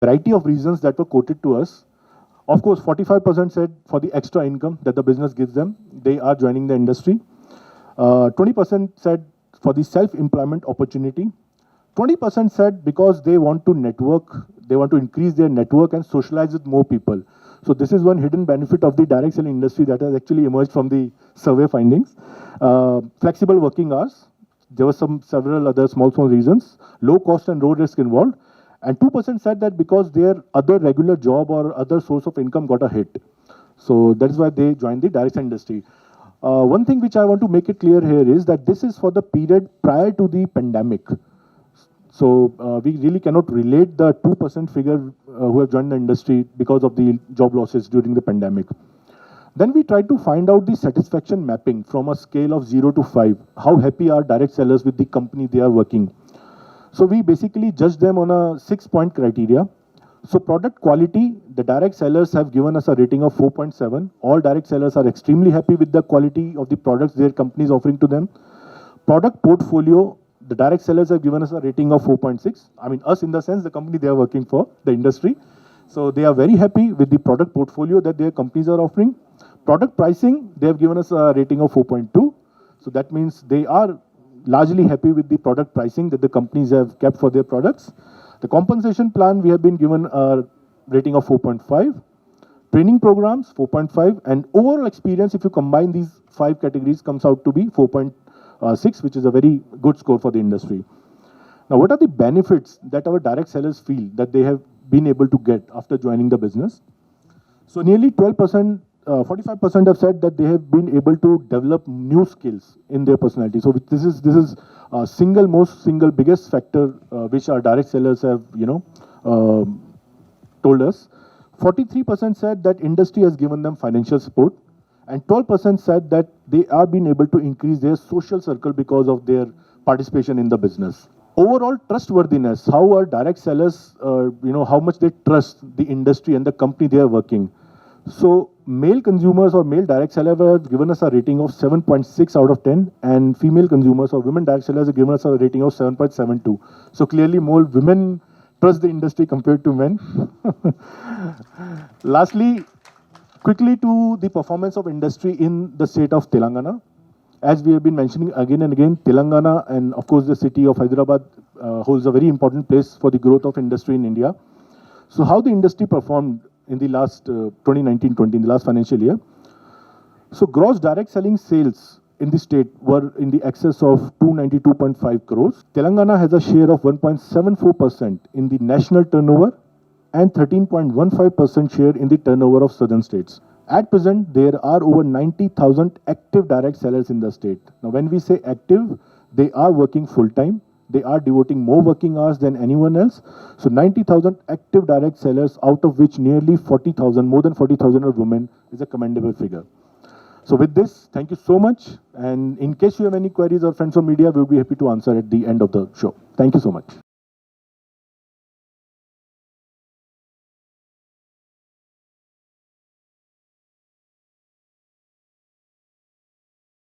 Variety of reasons that were quoted to us. Of course, 45% said for the extra income that the business gives them, they are joining the industry. 20% said for the self-employment opportunity. 20% said because they want to network, they want to increase their network and socialize with more people. So this is one hidden benefit of the direct selling industry that has actually emerged from the survey findings. Flexible working hours. There were several other small reasons. Low cost and low risk involved. And 2% said that because their other regular job or other source of income got a hit. So that is why they joined the direct selling industry. One thing which I want to make it clear here is that this is for the period prior to the pandemic. So we really cannot relate the 2% figure who have joined the industry because of the job losses during the pandemic. Then we tried to find out the satisfaction mapping from a scale of 0 to 5. How happy are direct sellers with the company they are working? So we basically judged them on a 6-point criteria. So product quality, the direct sellers have given us a rating of 4.7. All direct sellers are extremely happy with the quality of the products their company is offering to them. Product portfolio, the direct sellers have given us a rating of 4.6. I mean, us in the sense, the company they are working for, the industry. So they are very happy with the product portfolio that their companies are offering. Product pricing, they have given us a rating of 4.2. So that means they are largely happy with the product pricing that the companies have kept for their products. The compensation plan, we have been given a rating of 4.5. Training programs, 4.5. And overall experience, if you combine these 5 categories, comes out to be 4.6, which is a very good score for the industry. Now, what are the benefits that our direct sellers feel that they have been able to get after joining the business? So nearly 12%, 45% have said that they have been able to develop new skills in their personality. So this is single biggest factor which our direct sellers have told us. 43% said that industry has given them financial support, and 12% said that they are being able to increase their social circle because of their participation in the business. Overall trustworthiness, how our direct sellers, how much they trust the industry and the company they are working. So male consumers or male direct sellers have given us a rating of 7.6 out of 10, and female consumers or women direct sellers have given us a rating of 7.72. So clearly more women trust the industry compared to men. Lastly, quickly to the performance of industry in the state of Telangana. As we have been mentioning again and again, Telangana and of course the city of Hyderabad holds a very important place for the growth of industry in India. So how the industry performed in the last 2019-20, in the last financial year. So gross direct selling sales in the state were in the excess of 292.5 crores. Telangana has a share of 1.74% in the national turnover and 13.15% share in the turnover of southern states. At present, there are over 90,000 active direct sellers in the state. Now, when we say active, they are working full-time. They are devoting more working hours than anyone else. So 90,000 active direct sellers, out of which nearly 40,000, more than 40,000 are women, is a commendable figure. So with this, thank you so much. And in case you have any queries or friends from media, we will be happy to answer at the end of the show. Thank you so much.